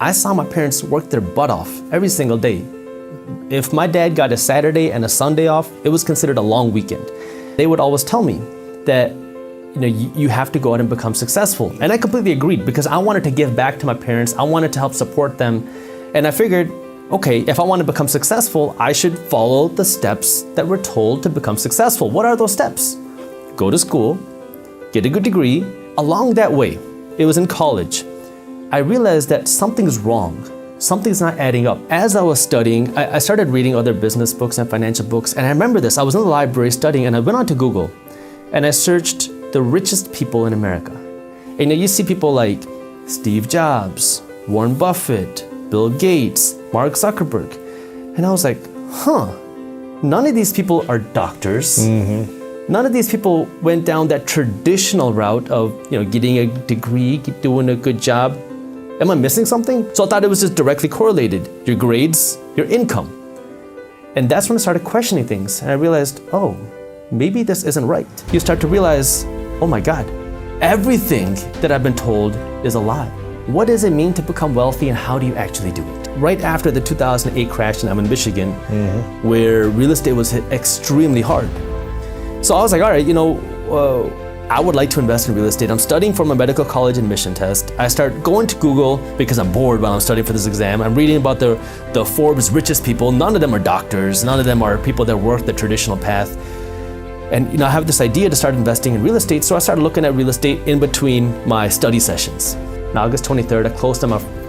I saw my parents work their butt off every single day. If my dad got a Saturday and a Sunday off, it was considered a long weekend. They would always tell me that you have to go out and become successful. And I completely agreed because I wanted to give back to my parents. I wanted to help support them. And I figured, okay, if I want to become successful, I should follow the steps that we're told to become successful. What are those steps? Go to school, get a good degree. Along that way, it was in college, I realized that something's wrong. Something's not adding up. As I was studying, I started reading other business books and financial books. And I remember this, I was in the library studying and I went onto Google and I searched the richest people in America. And you see people like Steve Jobs, Warren Buffett, Bill Gates, Mark Zuckerberg. And I was like, none of these people are doctors. None of these people went down that traditional route of getting a degree, doing a good job. Am I missing something? So I thought it was just directly correlated. Your grades, your income. And that's when I started questioning things. And I realized, oh, maybe this isn't right. You start to realize, oh my God, everything that I've been told is a lie. What does it mean to become wealthy and how do you actually do it? Right after the 2008 crash in Michigan, where real estate was hit extremely hard. So I was like, all right, I would like to invest in real estate. I'm studying for my medical college admission test. I start going to Google because I'm bored while I'm studying for this exam. I'm reading about the Forbes richest people. None of them are doctors. None of them are people that work the traditional path. And I have this idea to start investing in real estate. So I started looking at real estate in between my study sessions. On August 23rd, I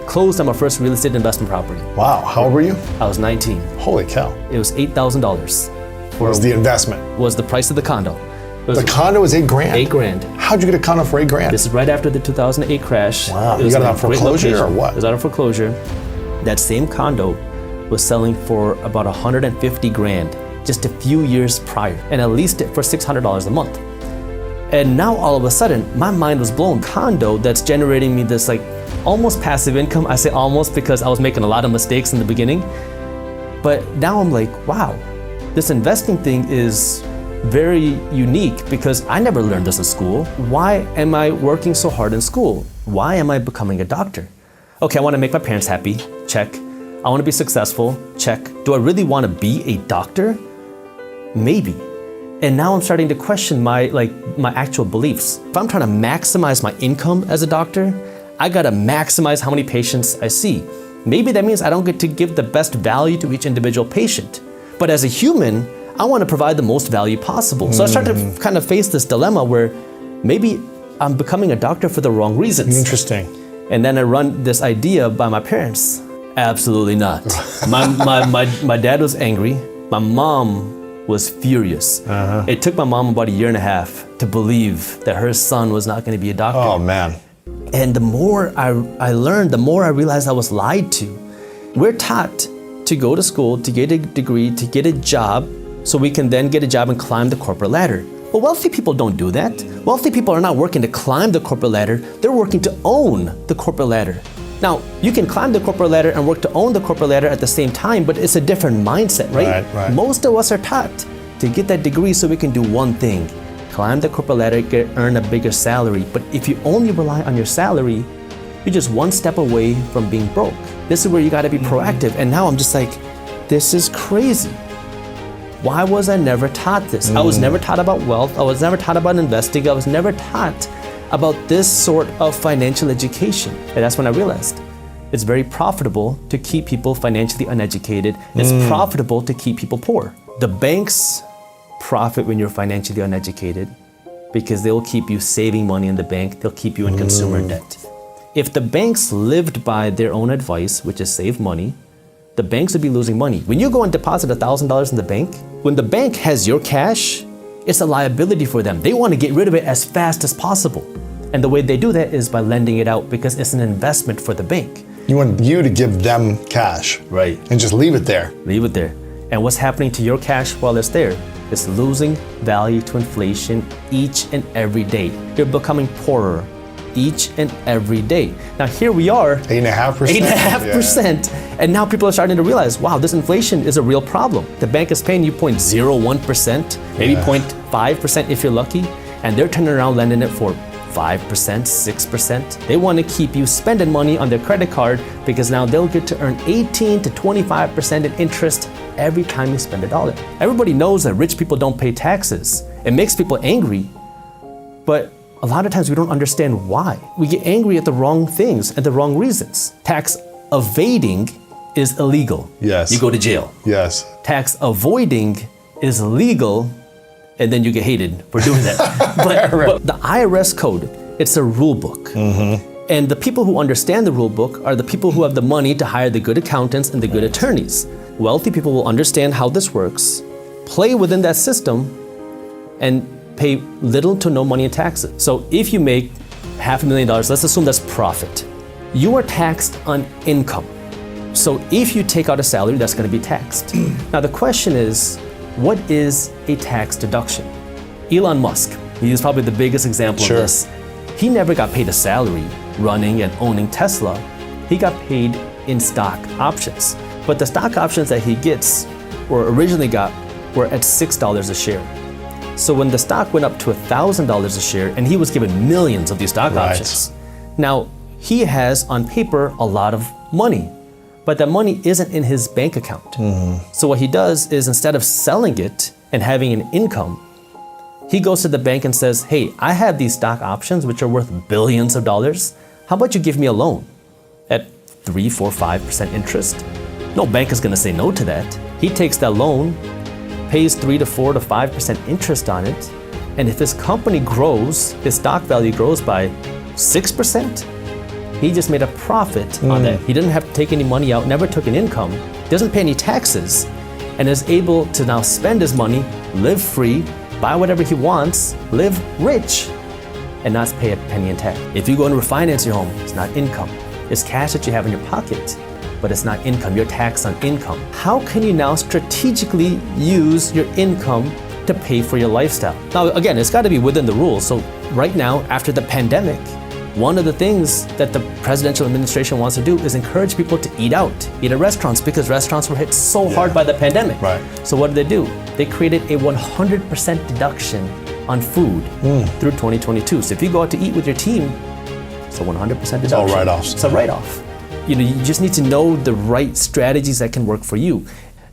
closed on my first real estate investment property. Wow, how old were you? I was 19. Holy cow. It was $8,000. What was the investment? Was the price of the condo. The condo was $8 grand? $8 grand. How'd you get a condo for $8 grand? This is right after the 2008 crash. Wow, you got it on foreclosure or what? It was out on foreclosure. That same condo was selling for about 150 grand just a few years prior, and I leased it for $600 a month. And now all of a sudden, my mind was blown. Condo that's generating me this almost passive income. I say almost because I was making a lot of mistakes in the beginning. But now I'm like, wow, this investing thing is very unique because I never learned this in school. Why am I working so hard in school? Why am I becoming a doctor? Okay, I want to make my parents happy, check. I want to be successful, check. Do I really want to be a doctor? Maybe. And now I'm starting to question my actual beliefs. If I'm trying to maximize my income as a doctor, I gotta maximize how many patients I see. Maybe that means I don't get to give the best value to each individual patient. But as a human, I want to provide the most value possible. So I started to kind of face this dilemma where maybe I'm becoming a doctor for the wrong reasons. Interesting. And then I run this idea by my parents. Absolutely not. My dad was angry. My mom was furious. It took my mom about 1.5 years to believe that her son was not going to be a doctor. Oh man. And the more I learned, the more I realized I was lied to. We're taught to go to school, to get a degree, to get a job, so we can then get a job and climb the corporate ladder. But wealthy people don't do that. Wealthy people are not working to climb the corporate ladder, they're working to own the corporate ladder. Now, you can climb the corporate ladder and work to own the corporate ladder at the same time, but it's a different mindset, right? Right. Most of us are taught to get that degree so we can do one thing, climb the corporate ladder, earn a bigger salary. But if you only rely on your salary, you're just one step away from being broke. This is where you gotta be proactive. And now I'm just like, this is crazy. Why was I never taught this? I was never taught about wealth. I was never taught about investing. I was never taught about this sort of financial education. And that's when I realized it's very profitable to keep people financially uneducated. It's profitable to keep people poor. The banks profit when you're financially uneducated because they'll keep you saving money in the bank. They'll keep you in consumer debt. If the banks lived by their own advice, which is save money, the banks would be losing money. When you go and deposit $1,000 in the bank, when the bank has your cash, it's a liability for them. They want to get rid of it as fast as possible. And the way they do that is by lending it out because it's an investment for the bank. You want you to give them cash. Right. And just leave it there. Leave it there. And what's happening to your cash while it's there? It's losing value to inflation each and every day. You're becoming poorer each and every day. Now here we are, 8.5%. 8.5%. And now people are starting to realize, wow, this inflation is a real problem. The bank is paying you 0.01%, maybe 0.5% if you're lucky, and they're turning around lending it for 5%, 6%. They want to keep you spending money on their credit card because now they'll get to earn 18 to 25% in interest every time you spend $1. Everybody knows that rich people don't pay taxes. It makes people angry, but a lot of times we don't understand why. We get angry at the wrong things and the wrong reasons. Tax evading is illegal. Yes. You go to jail. Yes. Tax avoiding is legal, and then you get hated for doing that. But the IRS code, it's a rule book. And the people who understand the rule book are the people who have the money to hire the good accountants and the good attorneys. Wealthy people will understand how this works, play within that system, and pay little to no money in taxes. So if you make $500,000, let's assume that's profit. You are taxed on income. So if you take out a salary, that's going to be taxed. Now the question is, what is a tax deduction? Elon Musk, he is probably the biggest example of this. He never got paid a salary running and owning Tesla. He got paid in stock options. But the stock options that he gets, or originally got, were at $6 a share. So when the stock went up to $1,000 a share, and he was given millions of these stock options, now he has on paper a lot of money, but that money isn't in his bank account. So what he does is, instead of selling it and having an income, he goes to the bank and says, hey, I have these stock options which are worth billions of dollars. How about you give me a loan at 3, 4, 5% interest? No bank is gonna say no to that. He takes that loan, pays 3 to 4 to 5% interest on it, and if his company grows, his stock value grows by 6%, he just made a profit on that. He didn't have to take any money out, never took an income, doesn't pay any taxes, and is able to now spend his money, live free, buy whatever he wants, live rich, and not pay a penny in tax. If you go and refinance your home, it's not income. It's cash that you have in your pocket, but it's not income. You're taxed on income. How can you now strategically use your income to pay for your lifestyle? Now, again, it's got to be within the rules. So right now, after the pandemic, one of the things that the presidential administration wants to do is encourage people to eat out, eat at restaurants, because restaurants were hit so hard by the pandemic. So what did? They created a 100% deduction on food through 2022. So if you go out to eat with your team, it's a 100% deduction. It's all write-offs. It's a write-off. You just need to know the right strategies that can work for you.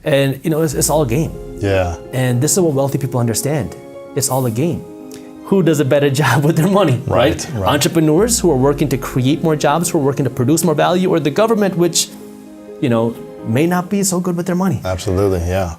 And it's all a game. And this is what wealthy people understand. It's all a game. Who does a better job with their money, right? Entrepreneurs who are working to create more jobs, who are working to produce more value, or the government, which, may not be so good with their money. Absolutely, yeah.